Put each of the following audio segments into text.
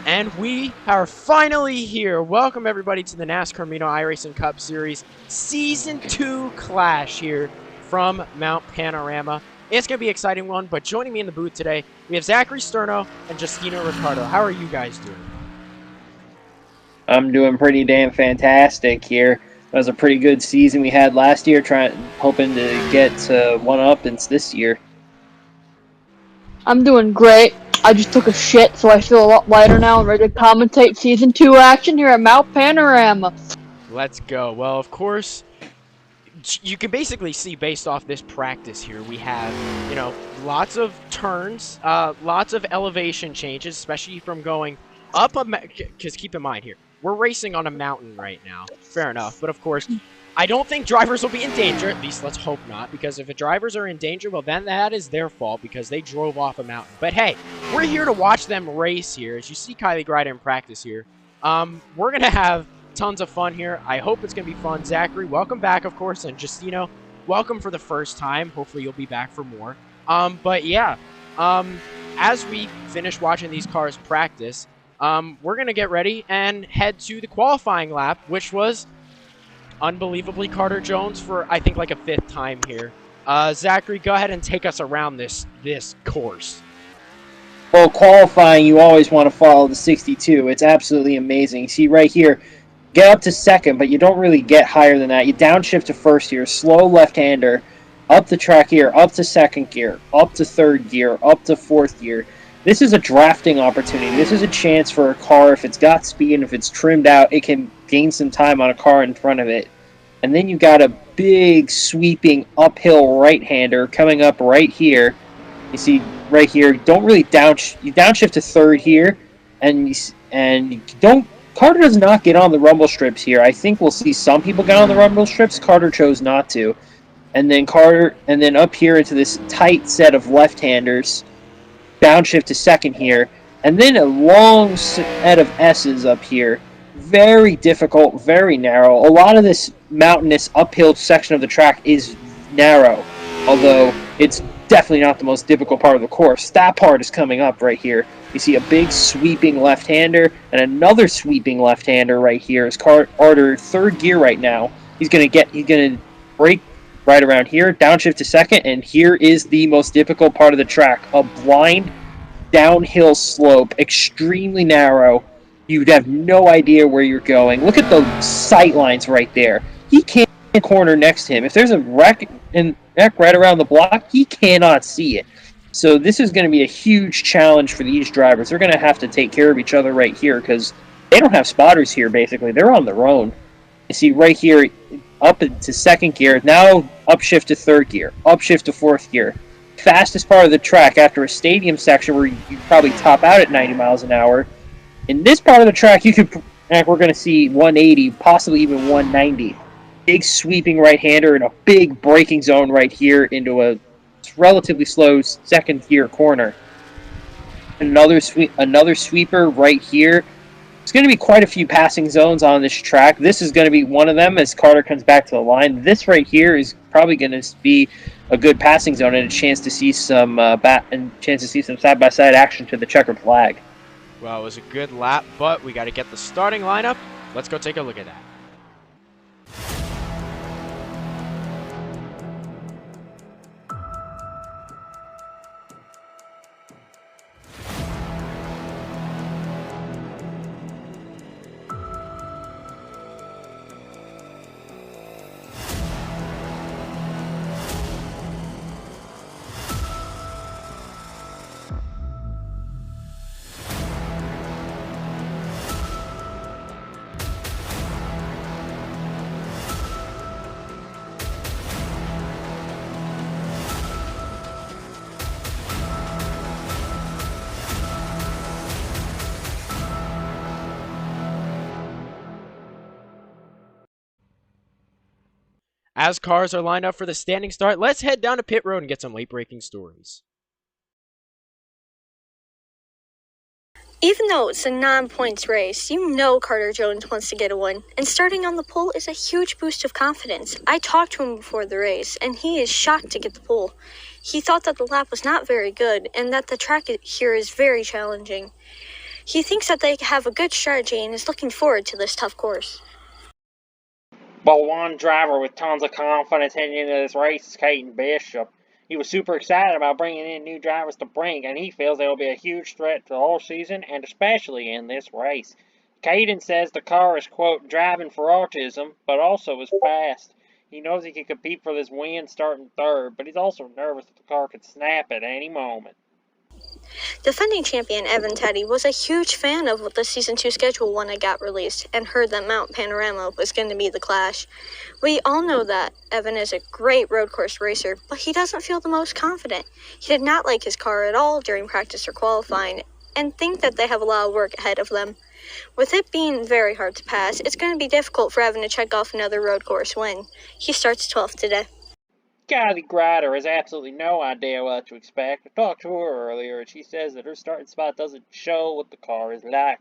And we are finally here. Welcome everybody to the NASCAR Amino iRacing Cup Series Season 2 Clash here from Mount Panorama. It's going to be an exciting one, but joining me in the booth today, we have Zachary Sterno and Justino Ricardo. How are you guys doing? I'm doing pretty damn fantastic here. That was a pretty good season we had last year, hoping to get one-uppance this year. I'm doing great. I just took a shit, so I feel a lot lighter now and ready to commentate Season 2 action here at Mount Panorama. Let's go. Well, of course, you can basically see based off this practice here, we have, lots of turns, lots of elevation changes, especially from going up because keep in mind here, we're racing on a mountain right now. Fair enough. But of course, I don't think drivers will be in danger. At least let's hope not. Because if the drivers are in danger, well, then that is their fault because they drove off a mountain. But hey, we're here to watch them race here. As you see Kylie Grider in practice here, we're going to have tons of fun here. I hope it's going to be fun. Zachary, welcome back, of course. And Justino, welcome for the first time. Hopefully you'll be back for more. But yeah, as we finish watching these cars practice, we're going to get ready and head to the qualifying lap, which was unbelievably Carter Jones for, I think, like a 5th time here. Zachary, go ahead and take us around this course. Well, qualifying, you always want to follow the 62. It's absolutely amazing. See right here, get up to second, but you don't really get higher than that. You downshift to first here, slow left-hander, up the track here, up to second gear, up to third gear, up to fourth gear. This is a drafting opportunity. This is a chance for a car, if it's got speed and if it's trimmed out, it can gain some time on a car in front of it. And then you got a big sweeping uphill right-hander coming up right here. You see right here, don't really downshift to third here, Carter does not get on the rumble strips here. I think we'll see some people get on the rumble strips. Carter chose not to. And then up here into this tight set of left-handers. Downshift to second here, and then a long set of S's up here. Very difficult, very narrow. A lot of this mountainous uphill section of the track is narrow, although it's definitely not the most difficult part of the course. That part is coming up right here. You see a big sweeping left-hander and another sweeping left-hander right here. Is Carter third gear right now. He's gonna brake right around here, downshift to second, and here is the most difficult part of the track. A blind downhill slope, extremely narrow. You'd have no idea where you're going. Look at the sight lines right there. He can't corner next to him. If there's a wreck right around the block, he cannot see it. So this is going to be a huge challenge for these drivers. They're going to have to take care of each other right here because they don't have spotters here, basically. They're on their own. You see right here, up into second gear, now upshift to third gear, upshift to fourth gear. Fastest part of the track after a stadium section where you probably top out at 90 miles an hour. In this part of the track, we're going to see 180, possibly even 190. Big sweeping right-hander and a big braking zone right here into a relatively slow second gear corner. Another sweeper right here. There's going to be quite a few passing zones on this track. This is going to be one of them as Carter comes back to the line. This right here is probably going to be a good passing zone and a chance to see some side-by-side action to the checkered flag. Well, it was a good lap, but we got to get the starting lineup. Let's go take a look at that. As cars are lined up for the standing start, let's head down to pit road and get some late-breaking stories. Even though it's a non-points race, you know Carter Jones wants to get a win, and starting on the pole is a huge boost of confidence. I talked to him before the race, and he is shocked to get the pole. He thought that the lap was not very good, and that the track here is very challenging. He thinks that they have a good strategy and is looking forward to this tough course. But one driver with tons of confidence heading into this race is Caden Bishop. He was super excited about bringing in new drivers to Brink, and he feels they will be a huge threat to the whole season, and especially in this race. Caden says the car is, quote, driving for autism, but also is fast. He knows he can compete for this win starting third, but he's also nervous that the car could snap at any moment. Defending champion Evan Teddy was a huge fan of the Season 2 schedule when it got released and heard that Mount Panorama was going to be the clash. We all know that Evan is a great road course racer, but he doesn't feel the most confident. He did not like his car at all during practice or qualifying and think that they have a lot of work ahead of them. With it being very hard to pass, it's going to be difficult for Evan to check off another road course win. He starts 12th today. Kylie Grider has absolutely no idea what to expect. I talked to her earlier, and she says that her starting spot doesn't show what the car is like.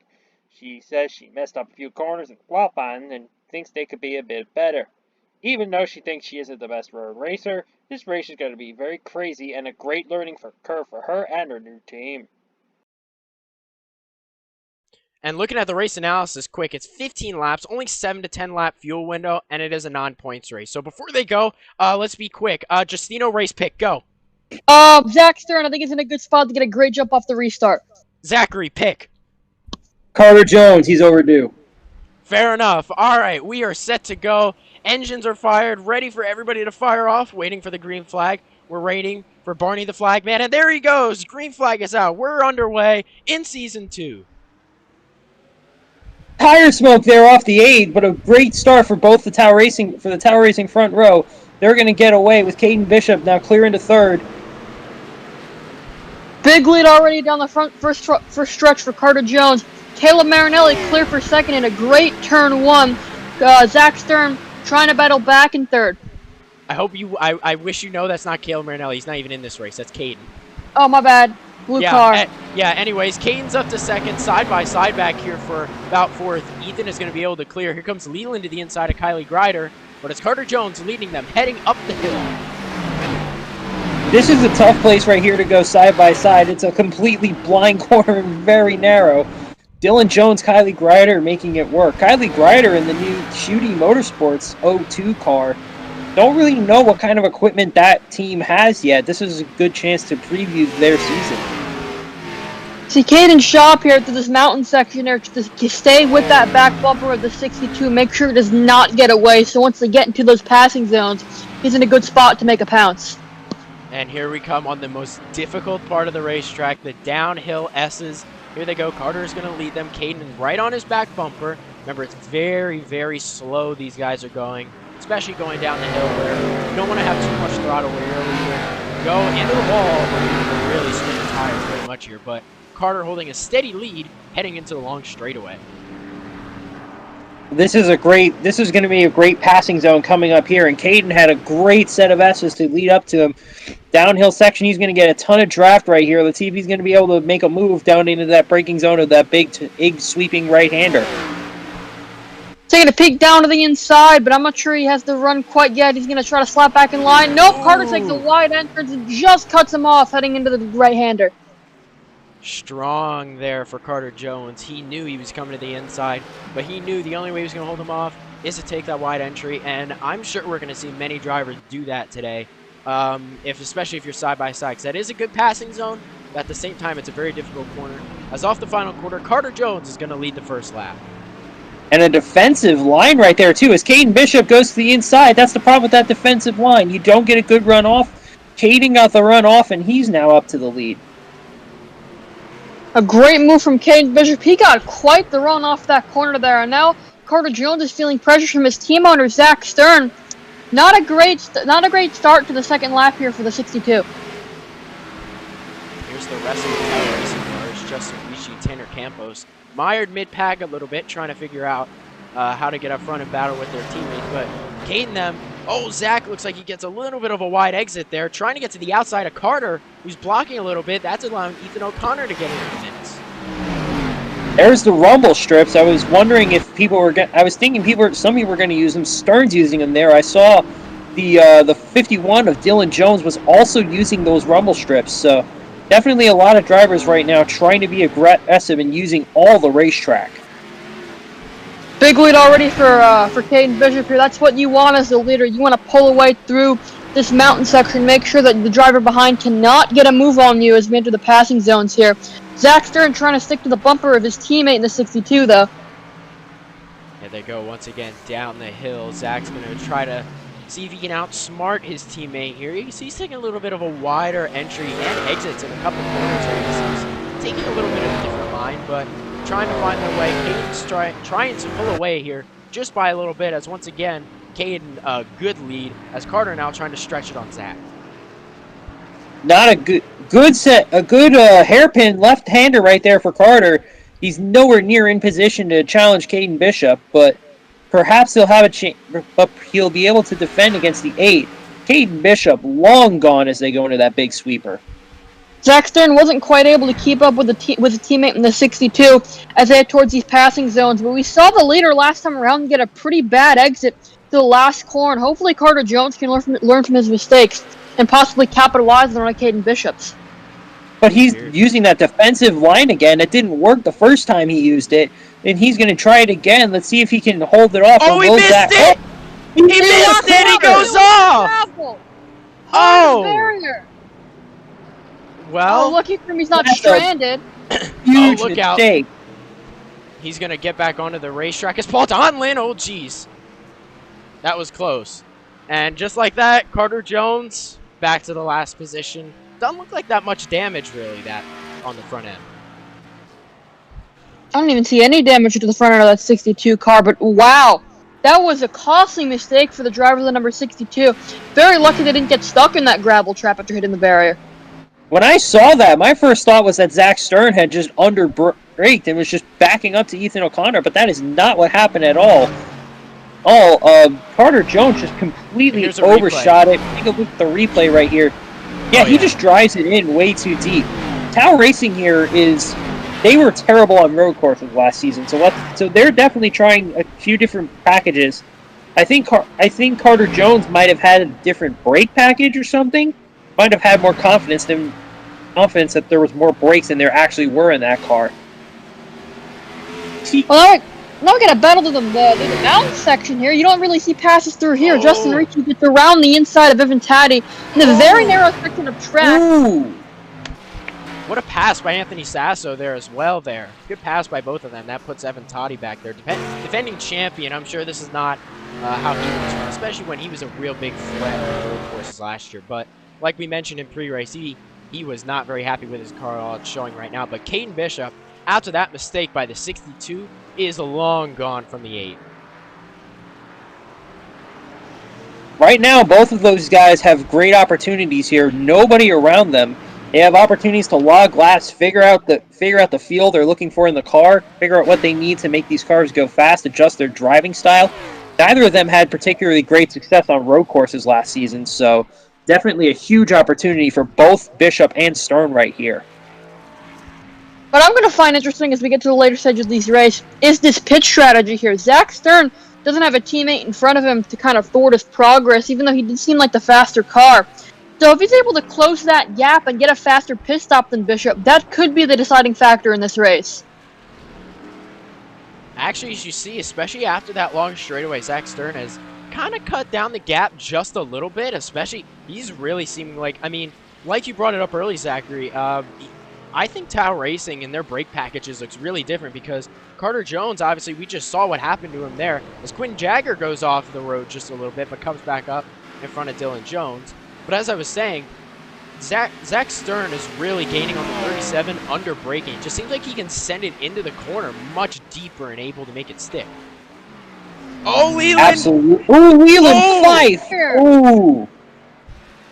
She says she messed up a few corners in qualifying and thinks they could be a bit better. Even though she thinks she isn't the best road racer, this race is going to be very crazy and a great learning curve for her and her new team. And looking at the race analysis quick, it's 15 laps, only 7 to 10 lap fuel window, and it is a non-points race. So before they go, let's be quick. Justino race pick, go. Zach Stern, I think he's in a good spot to get a great jump off the restart. Zachary pick. Carter Jones, he's overdue. Fair enough. All right, we are set to go. Engines are fired, ready for everybody to fire off, waiting for the green flag. We're waiting for Barney the Flagman, and there he goes. Green flag is out. We're underway in Season 2. Tire smoke there off the 8, but a great start for both the Tower Racing front row. They're going to get away with Caden Bishop now clear into third. Big lead already down the front first stretch for Carter Jones. Caleb Marinelli clear for second in a great turn one. Zach Stern trying to battle back in third. I wish you know that's not Caleb Marinelli. He's not even in this race. That's Caden. Oh, my bad. Blue car. Anyways, Caden's up to second, side by side back here for about fourth. Ethan is going to be able to clear. Here comes Leland to the inside of Kylie Grider, but it's Carter Jones leading them, heading up the hill. This is a tough place right here to go side by side. It's a completely blind corner and very narrow. Dylan Jones, Kylie Grider making it work. Kylie Grider in the new Shooty Motorsports 02 car. Don't really know what kind of equipment that team has yet. This is a good chance to preview their season. See, Caden Shaw here to this mountain section there to stay with that back bumper of the 62. Make sure it does not get away. So once they get into those passing zones, he's in a good spot to make a pounce. And here we come on the most difficult part of the racetrack, the downhill S's. Here they go. Carter is going to lead them. Caden right on his back bumper. Remember, it's very, very slow these guys are going, especially going down the hill where you don't want to have too much throttle where you're either go into the wall or you can really spin the tires very much here. But Carter holding a steady lead heading into the long straightaway. This is going to be a great passing zone coming up here, and Caden had a great set of S's to lead up to him. Downhill section, he's going to get a ton of draft right here. Let's see if he's going to be able to make a move down into that braking zone of that big sweeping right-hander. Taking a peek down to the inside, but I'm not sure he has the run quite yet. He's going to try to slap back in line. Nope, Carter takes a wide entrance and just cuts him off heading into the right-hander. Strong there for Carter Jones. He knew he was coming to the inside, but he knew the only way he was going to hold him off is to take that wide entry, and I'm sure we're going to see many drivers do that today, especially if you're side-by-side, because that is a good passing zone, but at the same time, it's a very difficult corner. As off the final quarter, Carter Jones is going to lead the first lap. And a defensive line right there, too. As Caden Bishop goes to the inside, that's the problem with that defensive line. You don't get a good run off. Caden got the run off, and he's now up to the lead. A great move from Caden Bishop. He got quite the run off that corner there. And now Carter Jones is feeling pressure from his team owner, Zach Stern. Not a great start to the second lap here for the 62. Here's the rest of the Tower Racing cars. Justin Ricci, Tanner Campos. Mired mid-pack a little bit, trying to figure out how to get up front and battle with their teammates. But Caden them. Oh, Zach looks like he gets a little bit of a wide exit there, trying to get to the outside of Carter, who's blocking a little bit. That's allowing Ethan O'Connor to get into the minutes. There's the rumble strips. I was wondering if people were. I was thinking some people were going to use them. Stern's using them there. I saw the 51 of Dylan Jones was also using those rumble strips. So Definitely a lot of drivers right now trying to be aggressive and using all the racetrack. Big lead already for Caden Bishop here. That's what you want as a leader. You want to pull away through this mountain section, make sure that the driver behind cannot get a move on you as we enter the passing zones here. Zach Stern trying to stick to the bumper of his teammate in the 62, though. Here they go once again down the hill. Zach's going to try to see if he can outsmart his teammate here. He's taking a little bit of a wider entry and exits in a couple corners here. He's taking a little bit of a different line, but trying to find their way. Caden's trying to pull away here just by a little bit, as once again, Caden a good lead, as Carter now trying to stretch it on Zach. Not a good hairpin left-hander right there for Carter. He's nowhere near in position to challenge Caden Bishop, but perhaps he'll have a chance. But he'll be able to defend against the 8. Caden Bishop long gone as they go into that big sweeper. Zach Stern wasn't quite able to keep up with his teammate in the 62 as they head towards these passing zones, but we saw the leader last time around get a pretty bad exit to the last corner. Hopefully Carter Jones can learn from his mistakes and possibly capitalize on Caden Bishop's. But he's using that defensive line again. It didn't work the first time he used it, and he's going to try it again. Let's see if he can hold it off. Oh, he missed it! He missed it! He goes off! Oh! Barrier. Well, lucky for him he's not stranded. Huge look mistake. Out. He's going to get back onto the racetrack. It's Paul Donlin. Oh, jeez. That was close. And just like that, Carter Jones back to the last position. Doesn't look like that much damage, really, that on the front end. I don't even see any damage to the front end of that 62 car, but wow. That was a costly mistake for the driver of the number 62. Very lucky they didn't get stuck in that gravel trap after hitting the barrier. When I saw that, my first thought was that Zach Stern had just under-braked and was just backing up to Ethan O'Connor, but that is not what happened at all. Carter Jones just completely overshot it. Take a look at the replay right here. Yeah, he just drives it in way too deep. Tao Racing here they were terrible on road courses last season, so they're definitely trying a few different packages. I think Carter Jones might have had a different brake package or something. Might have had more confidence that there was more brakes than there actually were in that car. Well, now we got a battle to the mountain section here. You don't really see passes through here. Justin Ricci gets around the inside of Evan Taddy in a very narrow section of track. Ooh. What a pass by Anthony Sasso there as well there. Good pass by both of them. That puts Evan Toddy back there. Defending champion, I'm sure this is not how he was run, especially when he was a real big threat on the road courses last year. But like we mentioned in pre-race, he was not very happy with his car, all it's showing right now. But Caden Bishop, after that mistake by the 62, is long gone from the 8. Right now, both of those guys have great opportunities here. Nobody around them. They have opportunities to log laps, figure out the field they're looking for in the car, figure out what they need to make these cars go fast, adjust their driving style. Neither of them had particularly great success on road courses last season, so definitely a huge opportunity for both Bishop and Stern right here. What I'm going to find interesting as we get to the later stages of these races is this pit strategy here. Zach Stern doesn't have a teammate in front of him to kind of thwart his progress, even though he did seem like the faster car. So if he's able to close that gap and get a faster pit stop than Bishop, that could be the deciding factor in this race. Actually, as you see, especially after that long straightaway, Zach Stern has kind of cut down the gap just a little bit, especially he's really seeming like, I mean, like you brought it up early, Zachary, I think Tao Racing and their brake packages looks really different because Carter Jones, obviously, we just saw what happened to him there as Quinn Jagger goes off the road just a little bit but comes back up in front of Dylan Jones. But as I was saying, Zach Stern is really gaining on the 37 under braking. Just seems like he can send it into the corner much deeper and able to make it stick. Oh, Leland! Absolutely. Ooh, Leland Fife! Ooh.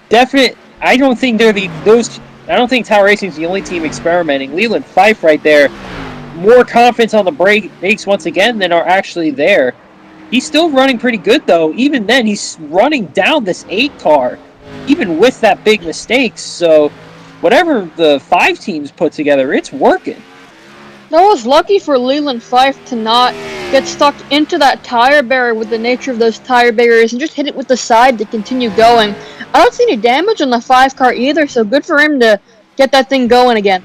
Definite. I don't think I don't think Tao Racing's the only team experimenting. Leland Fife right there. More confidence on the brakes once again than are actually there. He's still running pretty good, though. Even then, he's running down this 8 car, even with that big mistake. So, whatever the 5 teams put together, it's working. That was lucky for Leland Fife to not get stuck into that tire barrier with the nature of those tire barriers and just hit it with the side to continue going. I don't see any damage on the 5 car either, so good for him to get that thing going again.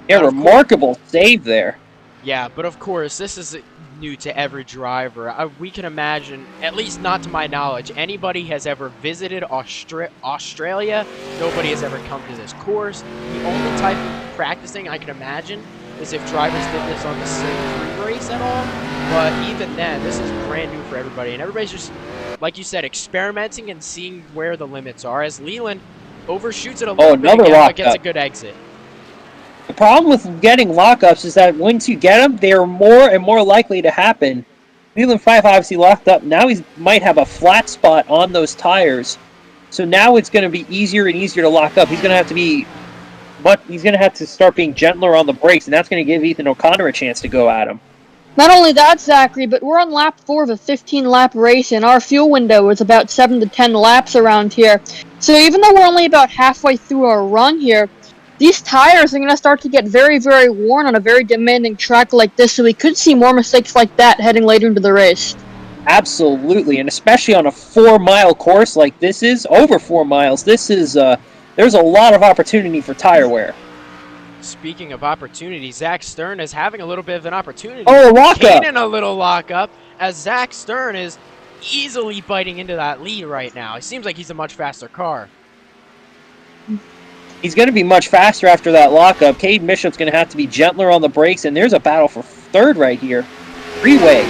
Yeah, remarkable save there. Yeah, but of course, this is new to every driver. We can imagine, at least not to my knowledge, anybody has ever visited Australia. Nobody has ever come to this course. The only type of practicing I can imagine is if drivers did this on the Sim 3 race at all. But even then, this is brand new for everybody. And everybody's just, like you said, experimenting and seeing where the limits are. As Leland overshoots it a little bit again, but gets a good exit. The problem with getting lockups is that once you get them, they are more and more likely to happen. Leland 5 obviously locked up. Now he might have a flat spot on those tires. So now it's going to be easier and easier to lock up. He's going to have to be... But he's going to have to start being gentler on the brakes, and that's going to give Ethan O'Connor a chance to go at him. Not only that, Zachary, but we're on lap 4 of a 15-lap race, and our fuel window is about 7 to 10 laps around here. So even though we're only about halfway through our run here, these tires are going to start to get very, very worn on a very demanding track like this, so we could see more mistakes like that heading later into the race. Absolutely, and especially on a 4-mile course like this is, over 4 miles, this is... there's a lot of opportunity for tire wear. Speaking of opportunity, Zach Stern is having a little bit of an opportunity. Oh, a lockup! Caden a little lockup, as Zach Stern is easily biting into that lead right now. It seems like he's a much faster car. He's going to be much faster after that lockup. Caden Bishop's going to have to be gentler on the brakes, and there's a battle for third right here. Three-way.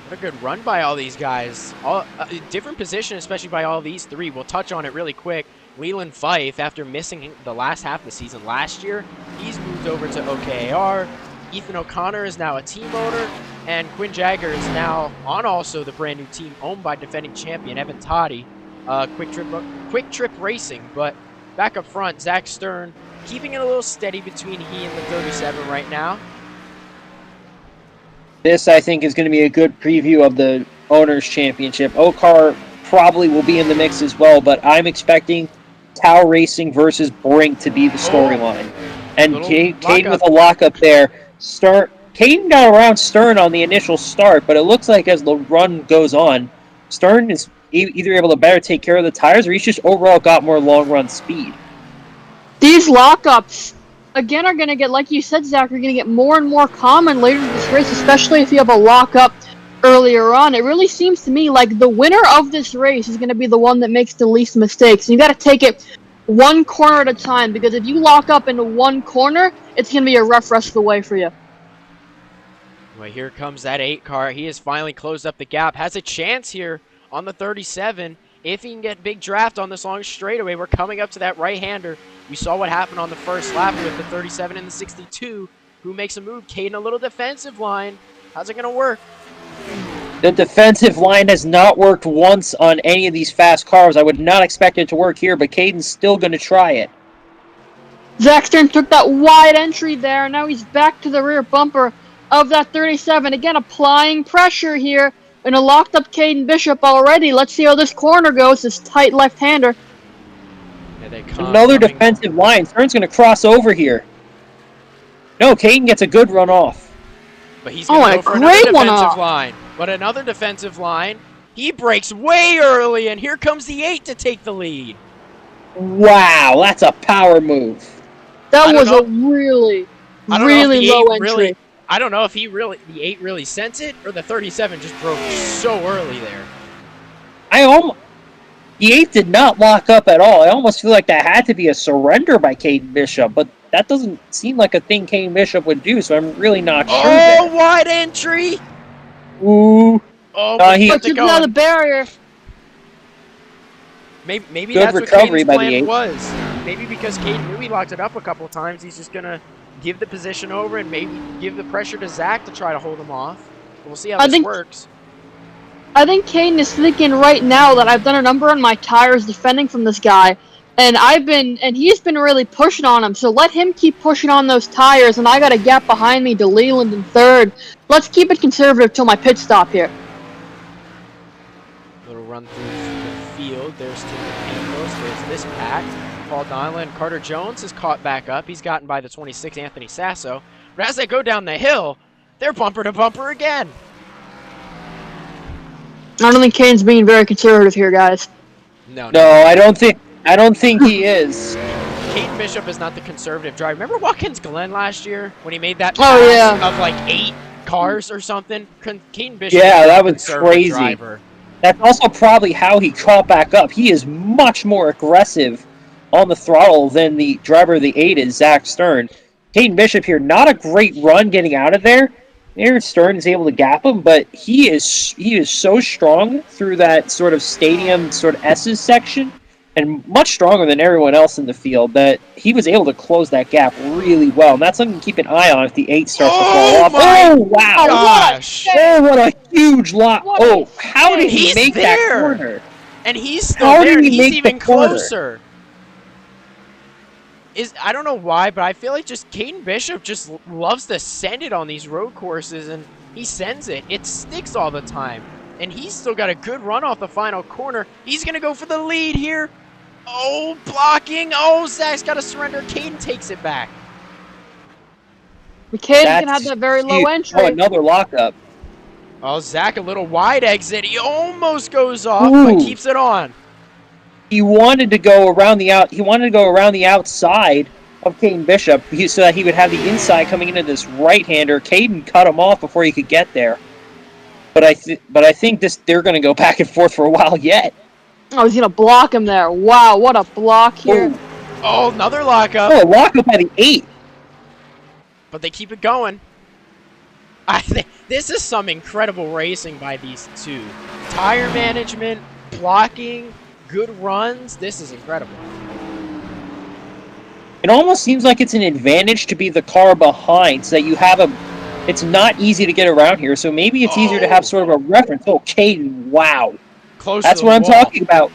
What a good run by all these guys. All different position, especially by all these three. We'll touch on it really quick. Leland Fife, after missing the last half of the season last year, he's moved over to OKR. Ethan O'Connor is now a team owner, and Quinn Jagger is now on also the brand new team owned by defending champion Evan Toddy, Quick Trip Racing. But back up front, Zach Stern keeping it a little steady between he and the 37 right now. This, I think, is going to be a good preview of the Owners' Championship. Okar probably will be in the mix as well, but I'm expecting Tau Racing versus Brink to be the storyline. And Caden with a lockup there. Caden got around Stern on the initial start, but it looks like as the run goes on, Stern is either able to better take care of the tires, or he's just overall got more long-run speed. These lockups, again, are going to get, like you said, Zach, are going to get more and more common later in this race, especially if you have a lockup earlier on. It really seems to me like the winner of this race is going to be the one that makes the least mistakes. You got to take it one corner at a time, because if you lock up into one corner, it's going to be a rough rest of the way for you. Well, here comes that 8 car. He has finally closed up the gap. Has a chance here on the 37. If he can get big draft on this long straightaway, we're coming up to that right-hander. We saw what happened on the first lap with the 37 and the 62. Who makes a move? Caden, a little defensive line. How's it going to work? The defensive line has not worked once on any of these fast cars. I would not expect it to work here, but Caden's still going to try it. Zach Stern took that wide entry there. Now he's back to the rear bumper of that 37. Again, applying pressure here. And a locked up Caden Bishop already. Let's see how this corner goes, this tight left-hander. Another defensive line. Stern's going to cross over here. No, Caden gets a good run off. But he's going to go for another defensive line. But another defensive line. He breaks way early, and here comes the 8 to take the lead. Wow, that's a power move. That was a really low entry. I don't know if the 8 really sensed it, or the 37 just broke so early there. The 8 did not lock up at all. I almost feel like that had to be a surrender by Caden Bishop, but that doesn't seem like a thing Caden Bishop would do, so I'm really not sure. Oh, wide entry! Ooh. Oh, he took out the barrier. Maybe good that's what recovery Caden's by plan the 8. Was. Maybe because Caden knew he locked it up a couple of times, he's just going to give the position over and maybe give the pressure to Zach to try to hold him off. We'll see how this works. I think Caden is thinking right now that I've done a number on my tires defending from this guy, and he's been really pushing on him. So let him keep pushing on those tires, and I got a gap behind me to Leland in third. Let's keep it conservative till my pit stop here. Little run through the field. There's Tim Campos. There's this pack. Paul Donlan. Carter Jones is caught back up. He's gotten by the 26, Anthony Sasso. But as they go down the hill, they're bumper to bumper again. I don't think Caden's being very conservative here, guys. No, I don't think he is. Caden Bishop is not the conservative driver. Remember Watkins Glen last year when he made that Oh, pass yeah. of like 8 cars or something? Caden Bishop Yeah, is that a was conservative crazy. driver. That's also probably how he caught back up. He is much more aggressive on the throttle than the driver of the 8 is, Zach Stern. Caden Bishop here, not a great run getting out of there. Aaron Stern is able to gap him, but he is so strong through that sort of stadium sort of S's section, and much stronger than everyone else in the field, that he was able to close that gap really well. And that's something to keep an eye on if the 8 starts to fall off. My Oh, wow! gosh! Oh, what a huge lot! What Oh, a how did he He's make that there! corner? And he's still How there, did and he he's make the even corner? closer. I don't know why, but I feel like just Caden Bishop just loves to send it on these road courses, and he sends it. It sticks all the time. And he's still got a good run off the final corner. He's going to go for the lead here. Oh, blocking. Oh, Zach's got to surrender. Caden takes it back. Caden can have that very low huge. entry. Oh, another lockup. Oh, Zach, a little wide exit. He almost goes off, but keeps it on. He wanted to go around the outside of Caden Bishop so that he would have the inside coming into this right-hander. Caden cut him off before he could get there. But I think they're going to go back and forth for a while yet. Oh, he's gonna block him there. Wow, what a block here. Oh, another lockup. Oh, a lockup by the 8. But they keep it going. I think this is some incredible racing by these two. Tire management, blocking, good runs. This is incredible. It almost seems like it's an advantage to be the car behind, so that you have it's not easy to get around here, so maybe it's easier to have sort of a reference. Oh, Caden, wow. Close That's to what the I'm wall. talking about.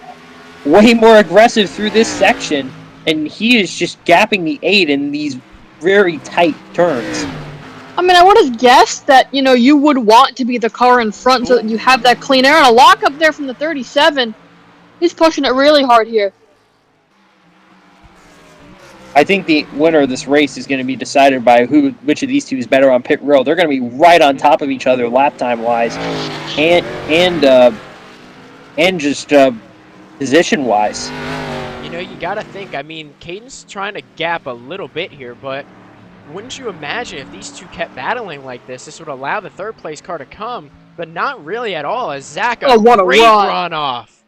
Way more aggressive through this section, and he is just gapping the 8 in these very tight turns. I mean, I would have guessed that, you would want to be the car in front so that you have that clean air. And a lock up there from the 37. He's pushing it really hard here. I think the winner of this race is going to be decided by which of these two is better on pit road. They're going to be right on top of each other lap time wise, and just position wise. You gotta think. I mean, Caden's trying to gap a little bit here, but wouldn't you imagine if these two kept battling like this would allow the third place car to come, but not really at all, as Zach what a great run. run off.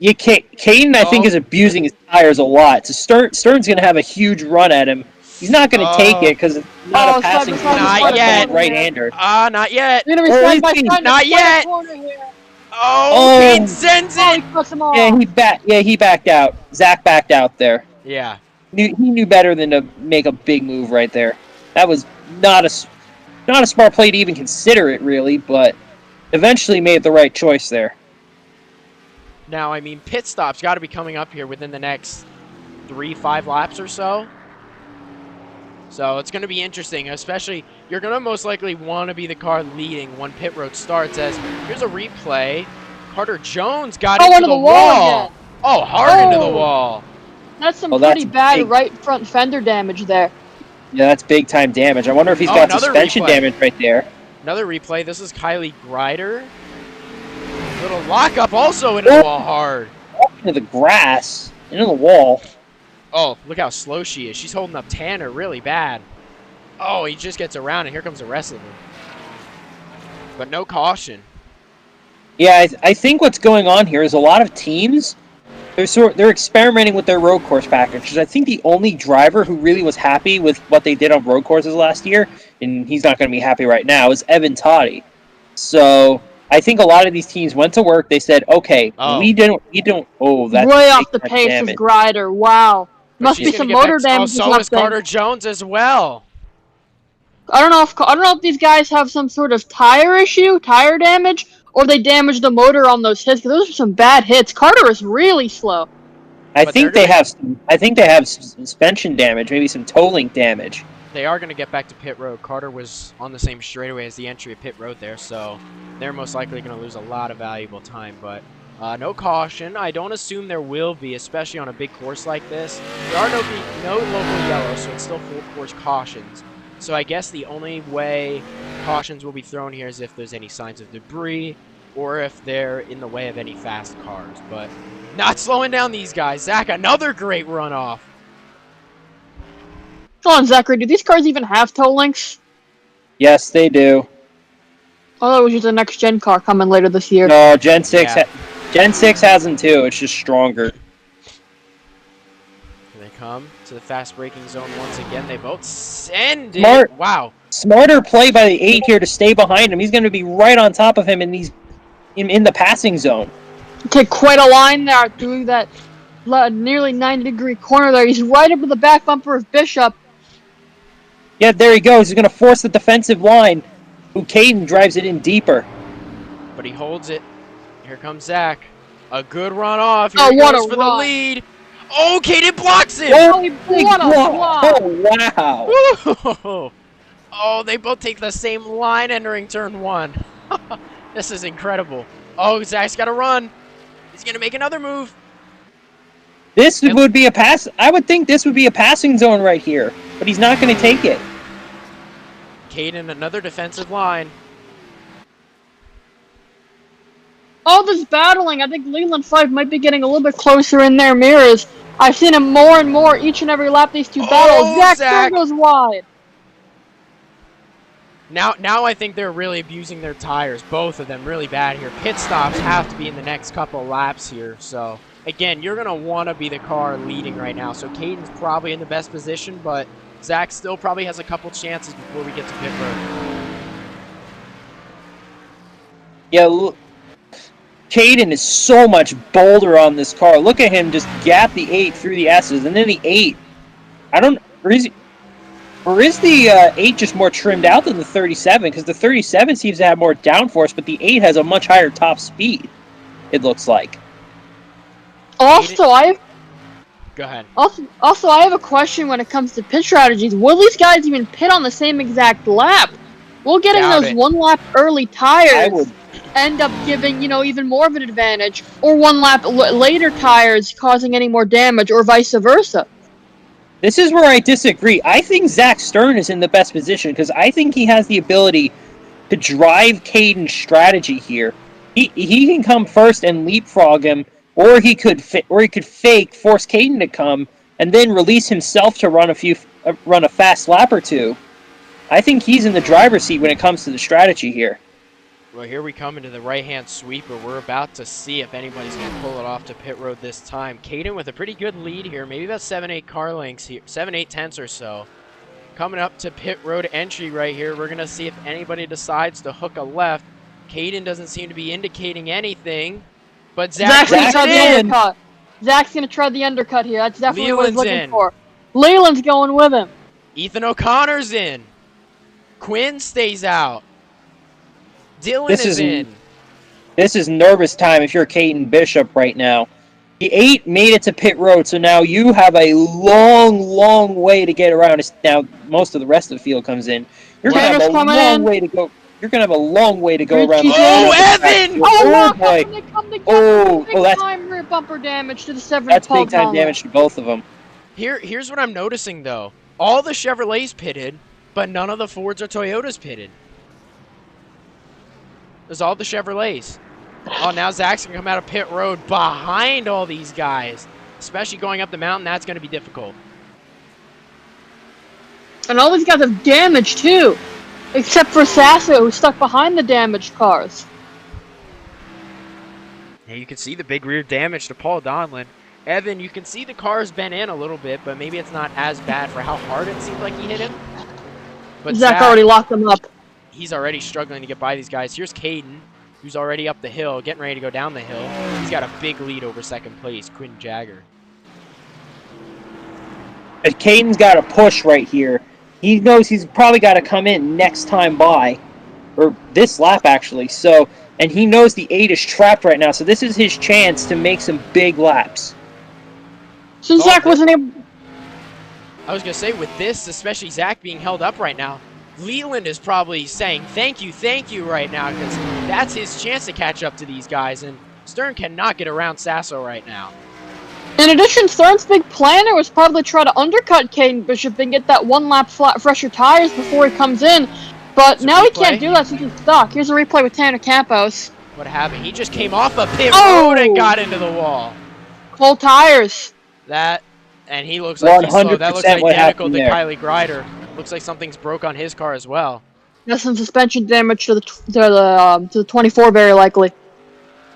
Caden, I think, is abusing his tires a lot. So Stern's going to have a huge run at him. He's not going to take it because it's not a passing Not yet. right-hander. Not yet. You're gonna be side by side. Not yet. Oh, Caden sends it. He backed out. Zach backed out there. Yeah. He knew better than to make a big move right there. That was not a smart play to even consider it, really, but eventually made the right choice there. Now, I mean, pit stops got to be coming up here within the next 3-5 laps or so. So it's going to be interesting, especially you're going to most likely want to be the car leading when pit road starts, as here's a replay. Carter Jones got into the wall. Again. Oh, hard into the wall. That's some pretty bad right front fender damage there. Yeah, that's big-time damage. I wonder if he's got suspension damage right there. Another replay. This is Kylie Grider. Little lockup also into the wall hard. Into the grass. Into the wall. Oh, look how slow she is. She's holding up Tanner really bad. Oh, he just gets around, and here comes the rest of them. But no caution. Yeah, I think what's going on here is a lot of teams, they're experimenting with their road course package. I think the only driver who really was happy with what they did on road courses last year, and he's not going to be happy right now, is Evan Toddy. So I think a lot of these teams went to work. They said, "Okay, we don't." Oh, that's way off the pace damage. of Grider. Wow, must be some motor damage. So is Carter Jones as well. I don't know if these guys have some sort of tire damage, or they damaged the motor on those hits. Because those are some bad hits. Carter is really slow. I think they have suspension damage, maybe some toe link damage. They are going to get back to pit road. Carter was on the same straightaway as the entry of pit road there, so they're most likely going to lose a lot of valuable time. But no caution. I don't assume there will be, especially on a big course like this. There are no local yellows, so it's still full course cautions. So I guess the only way cautions will be thrown here is if there's any signs of debris or if they're in the way of any fast cars. But not slowing down these guys. Zach, another great runoff. Hold on, Zachary, do these cars even have toe links? Yes, they do. Oh, it was just a next-gen car coming later this year. No, Gen 6, Yeah. Gen 6 has them too. It's just stronger. Here they come to the fast braking zone once again. They both send it. Smart. Wow. Smarter play by the 8 here to stay behind him. He's going to be right on top of him in the passing zone. Take quite a line there through that nearly 90-degree corner there. He's right up to the back bumper of Bishop. Yeah, there he goes. He's going to force the defensive line. Who Caden drives it in deeper. But he holds it. Here comes Zach. A good run off. Here Oh, he what goes a for run. the lead. Oh, Caden blocks it. Oh, Big what a block. block. Oh, wow. Oh, they both take the same line entering turn 1. This is incredible. Oh, Zach's got to run. He's going to make another move. This would be a pass. I would think this would be a passing zone right here, but he's not going to take it. Caden, another defensive line. All this battling, I think Leland 5 might be getting a little bit closer in their mirrors. I've seen him more and more each and every lap these two battles. Zach Zach. goes wide. Now I think they're really abusing their tires. Both of them really bad here. Pit stops have to be in the next couple laps here. So, again, you're going to want to be the car leading right now. So, Caden's probably in the best position, but Zach still probably has a couple chances before we get to pit road. Yeah, look. Caden is so much bolder on this car. Look at him just gap the 8 through the S's, and then the 8. Or is the 8 just more trimmed out than the 37? Because the 37 seems to have more downforce, but the 8 has a much higher top speed, it looks like. Also, Go ahead. Also, I have a question when it comes to pit strategies. Will these guys even pit on the same exact lap? Will getting Doubt those it. 1 lap early I tires would. end up giving, even more of an advantage, or 1 lap later tires causing any more damage, or vice versa? This is where I disagree. I think Zach Stern is in the best position because I think he has the ability to drive Caden's strategy here. He can come first and leapfrog him, or he could fake, force Caden to come, and then release himself to run a fast lap or two. I think he's in the driver's seat when it comes to the strategy here. Well, here we come into the right-hand sweeper. We're about to see if anybody's going to pull it off to pit road this time. Caden with a pretty good lead here. Maybe about 7-8 car lengths here. 7-8 tenths or so. Coming up to pit road entry right here. We're going to see if anybody decides to hook a left. Caden doesn't seem to be indicating anything. But Zach Zach's brings gonna it try the in. undercut. Zach's gonna try the undercut here. That's definitely what he's Leland's looking in. for. Leland's going with him. Ethan O'Connor's in. Quinn stays out. Dylan is in. This is nervous time if you're Caden Bishop right now. The 8 made it to pit road, so now you have a long, long way to get around. Now most of the rest of the field comes in. You're gonna have a long way to go. You're gonna have a long way to go around. Oh, Evan! Oh, boy! they come together. Oh, Big that's time rear bumper damage to the 7 that's big time damage to both of them. Here's what I'm noticing though. All the Chevrolets pitted, but none of the Fords or Toyotas pitted. There's all the Chevrolets. Oh, now Zach's gonna come out of pit road behind all these guys. Especially going up the mountain, that's gonna be difficult. And all these guys have damage too. Except for Sasso, who's stuck behind the damaged cars. Yeah, you can see the big rear damage to Paul Donlin. Evan, you can see the car's bent in a little bit, but maybe it's not as bad for how hard it seemed like he hit him. But Zach already locked them up. He's already struggling to get by these guys. Here's Caden, who's already up the hill, getting ready to go down the hill. He's got a big lead over second place, Quinn Jagger. But Caden's got to push right here. He knows he's probably got to come in next time by, or this lap actually. So, and he knows the 8 is trapped right now. So this is his chance to make some big laps. Since Zach wasn't able. I was going to say, with this, especially Zach being held up right now, Leland is probably saying thank you right now, because that's his chance to catch up to these guys, and Stern cannot get around Sasso right now. In addition, Stern's big planner was probably try to undercut Caden Bishop and get that 1 lap fresher tires before he comes in. But now he can't do that since he's stuck. Here's a replay with Tanner Campos. What happened? He just came off a pit Oh! road and got into the wall. Cold tires. That And he looks like he's slow. That looks 100% what identical happened to there. Kylie Greider. Looks like something's broke on his car as well. There's some suspension damage to the 24, very likely.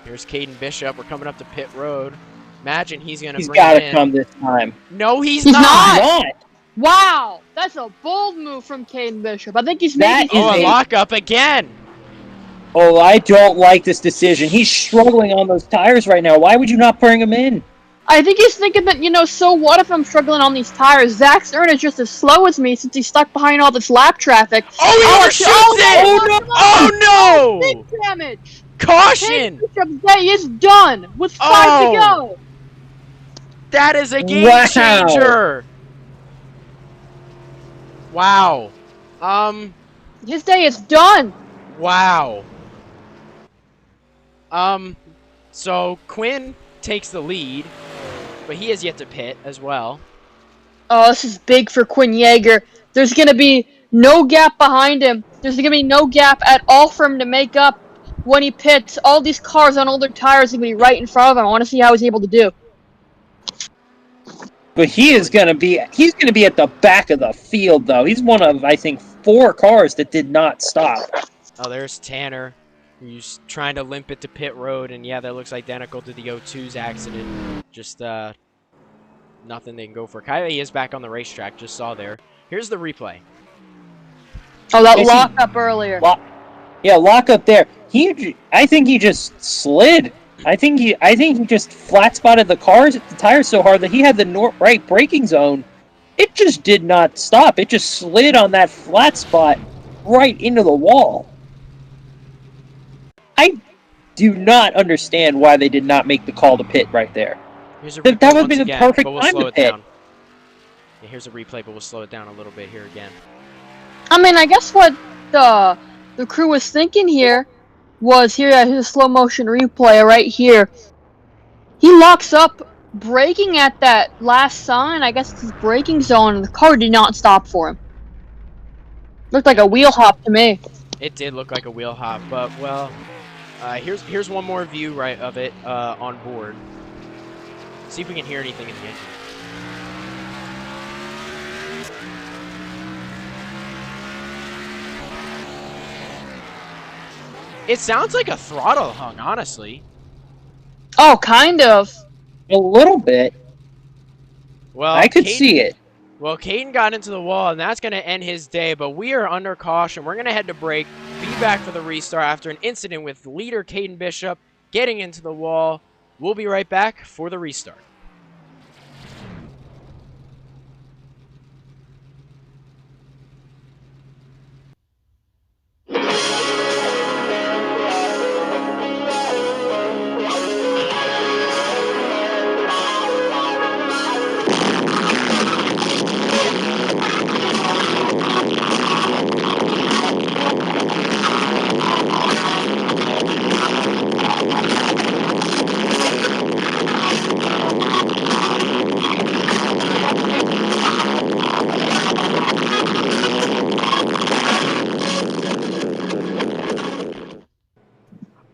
Here's Caden Bishop. We're coming up to pit road. Imagine he's going to bring got it to in. come this time. No, he's He's not. not! Wow, that's a bold move from Caden Bishop. I think he's making. Oh, a lockup again. Oh, I don't like this decision. He's struggling on those tires right now. Why would you not bring him in? I think he's thinking that, so what if I'm struggling on these tires? Zach Stern is just as slow as me since he's stuck behind all this lap traffic. Oh, he overshoots it! Oh, no! Big damage! Caution! Bishop's day is done with 5 to go. That is a game changer! Wow. His day is done. Wow. So Quinn takes the lead, but he has yet to pit as well. Oh, this is big for Quinn Yeager. There's going to be no gap behind him. There's going to be no gap at all for him to make up when he pits. All these cars on older tires are going to be right in front of him. I want to see how he's able to do. But he's going to be at the back of the field, though. He's one of, I think, 4 cars that did not stop. Oh, there's Tanner, who's trying to limp it to pit road, and yeah, that looks identical to the 02's accident. Just, nothing they can go for. Kylie is back on the racetrack, just saw there. Here's the replay. Oh, that lockup earlier. Lockup there. I think he just slid. I think he just flat spotted the tires so hard that he had the right braking zone. It just did not stop. It just slid on that flat spot right into the wall. I do not understand why they did not make the call to pit right there. That would have been the perfect time to pit. Yeah, here's a replay, but we'll slow it down a little bit here again. I mean, I guess what the crew was thinking here was here's a slow motion replay right here. He locks up, braking at that last sign. I guess it's his braking zone, and the car did not stop for him. Looked like a wheel hop to me. It did look like a wheel hop, but well, here's one more view of it on board. See if we can hear anything in the engine. It sounds like a throttle hung, honestly. Oh, kind of. A little bit. Well, I could see it. Well, Caden got into the wall, and that's going to end his day, but we are under caution. We're going to head to break, be back for the restart after an incident with leader Caden Bishop getting into the wall. We'll be right back for the restart.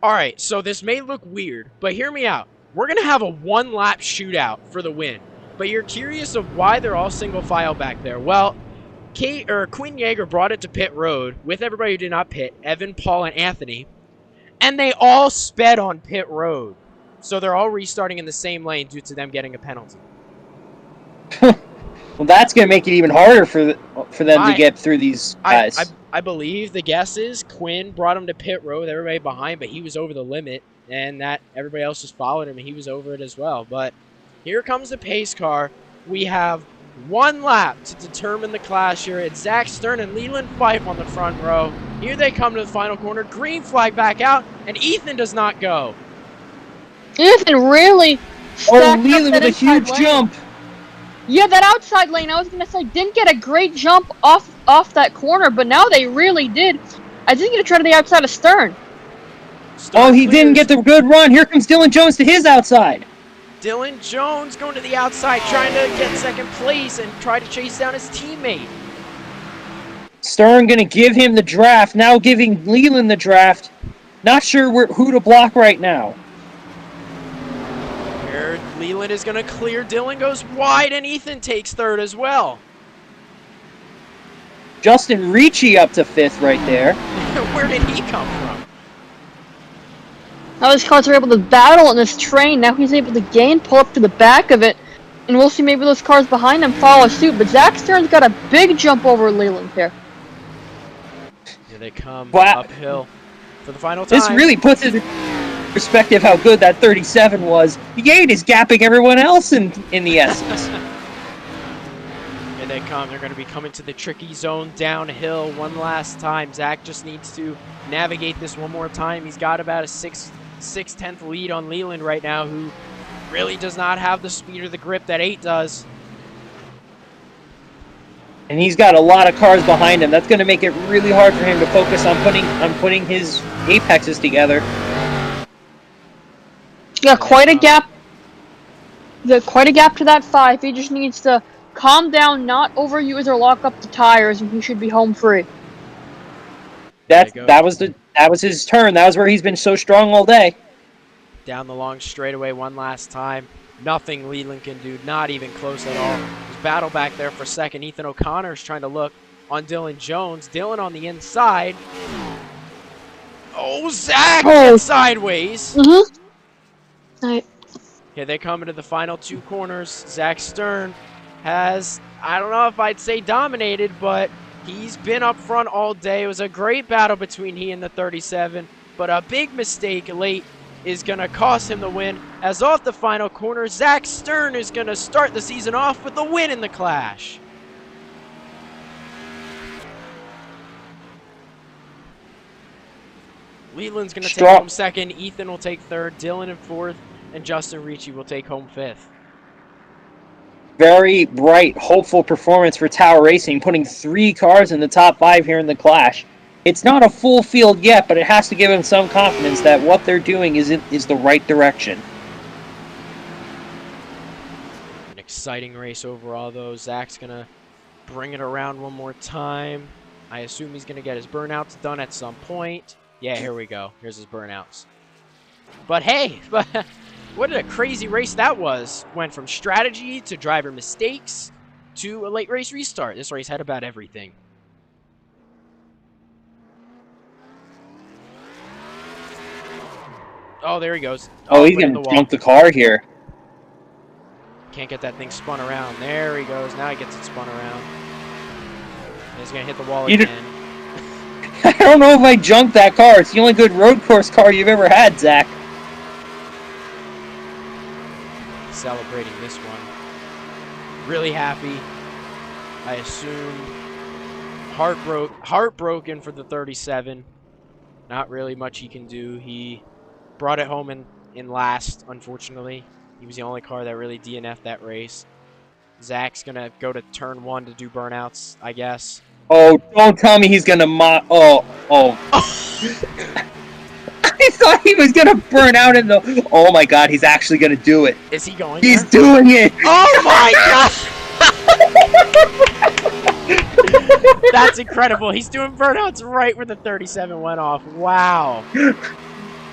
Alright, so this may look weird, but hear me out. We're going to have a one-lap shootout for the win. But you're curious of why they're all single file back there. Well, Quinn Yeager brought it to pit road with everybody who did not pit, Evan, Paul, and Anthony. And they all sped on pit road. So they're all restarting in the same lane due to them getting a penalty. Well, that's going to make it even harder for them to get through these guys. I believe the guess is Quinn brought him to pit road with everybody behind, but he was over the limit, and that everybody else just followed him, and he was over it as well. But here comes the pace car. We have one lap to determine the clash here. It's Zach Stern and Leland Fife on the front row. Here they come to the final corner. Green flag back out, and Ethan does not go. Ethan really stacked Leland with a huge jump. Yeah, that outside lane, I was going to say, didn't get a great jump off that corner, but now they really did. I think he tried to the outside of Stern. He didn't get the good run. Here comes Dylan Jones to his outside. Dylan Jones going to the outside, trying to get second place and try to chase down his teammate. Stern going to give him the draft, now giving Leland the draft. Not sure who to block right now. Here Leland is going to clear. Dylan goes wide, and Ethan takes third as well. Justin Ricci up to 5th right there. Where did he come from? Now his cars are able to battle in this train. Now he's able to gain, pull up to the back of it, and we'll see maybe those cars behind him follow suit. But Zach Stern's got a big jump over Leland here. Here they come Wow. uphill for the final time. This really puts it in perspective how good that 37 was. Yate is gapping everyone else in the essence. Here they come. They're going to be coming to the tricky zone downhill one last time. Zach just needs to navigate this one more time. He's got about a 6/10 lead on Leland right now, who really does not have the speed or the grip that 8 does. And he's got a lot of cars behind him. That's going to make it really hard for him to focus on putting his apexes together. Yeah, quite a gap. Quite a gap to that 5. He just needs to calm down, not overuse or lock up the tires, and he should be home free. That was his turn. That was where he's been so strong all day. Down the long straightaway one last time. Nothing Leland can do, not even close at all. There's battle back there for second. Ethan O'Connor is trying to look on Dylan Jones. Dylan on the inside. Oh, Zach gets sideways. Right. Here they come into the final 2 corners. Zach Stern has, I don't know if I'd say dominated, but he's been up front all day. It was a great battle between he and the 37, but a big mistake late is going to cost him the win, as off the final corner, Zach Stern is going to start the season off with the win in the clash. Leland's going to take home second, Ethan will take third, Dylan in fourth, and Justin Ricci will take home fifth. Very bright, hopeful performance for Tower Racing, putting 3 cars in the top 5 here in the clash. It's not a full field yet, but it has to give them some confidence that what they're doing is the right direction. An exciting race overall, though. Zach's going to bring it around one more time. I assume he's going to get his burnouts done at some point. Yeah, here we go. Here's his burnouts. But hey, what a crazy race that was. Went from strategy to driver mistakes to a late race restart. This race had about everything. Oh, there he goes. Oh, he's going to jump the car here. Can't get that thing spun around. There he goes. Now he gets it spun around. And he's going to hit the wall again. I don't know if I junked that car. It's the only good road course car you've ever had, Zach. Celebrating this one. Really happy. I assume heartbroken for the 37. Not really much he can do. He brought it home in last, unfortunately. He was the only car that really DNF'd that race. Zach's going to go to turn 1 to do burnouts, I guess. Oh, don't tell me he's going to Oh. I thought he was going to burn out in the... Oh my god, he's actually going to do it. Is he going He's there? doing it! Oh my god! That's incredible. He's doing burnouts right where the 37 went off. Wow.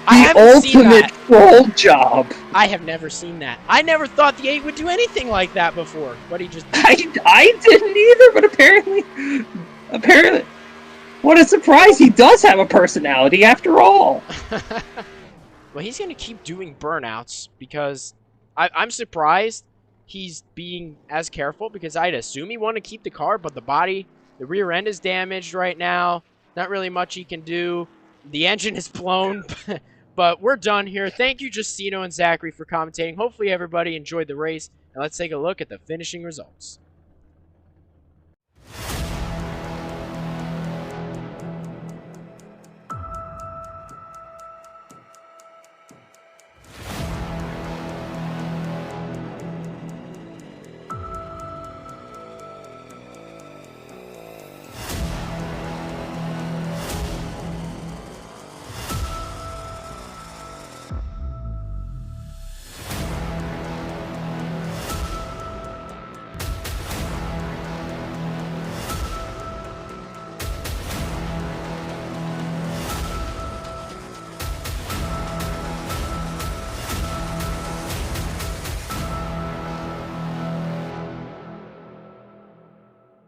I haven't seen that. The ultimate troll job. I have never seen that. I never thought the 8 would do anything like that before, but he just did. I didn't either, but apparently, what a surprise! He does have a personality after all. Well, he's going to keep doing burnouts because I'm surprised he's being as careful, because I'd assume he wanted to keep the car, but the rear end is damaged right now. Not really much he can do. The engine is blown. But we're done here. Thank you, Justino and Zachary, for commentating. Hopefully everybody enjoyed the race. And let's take a look at the finishing results.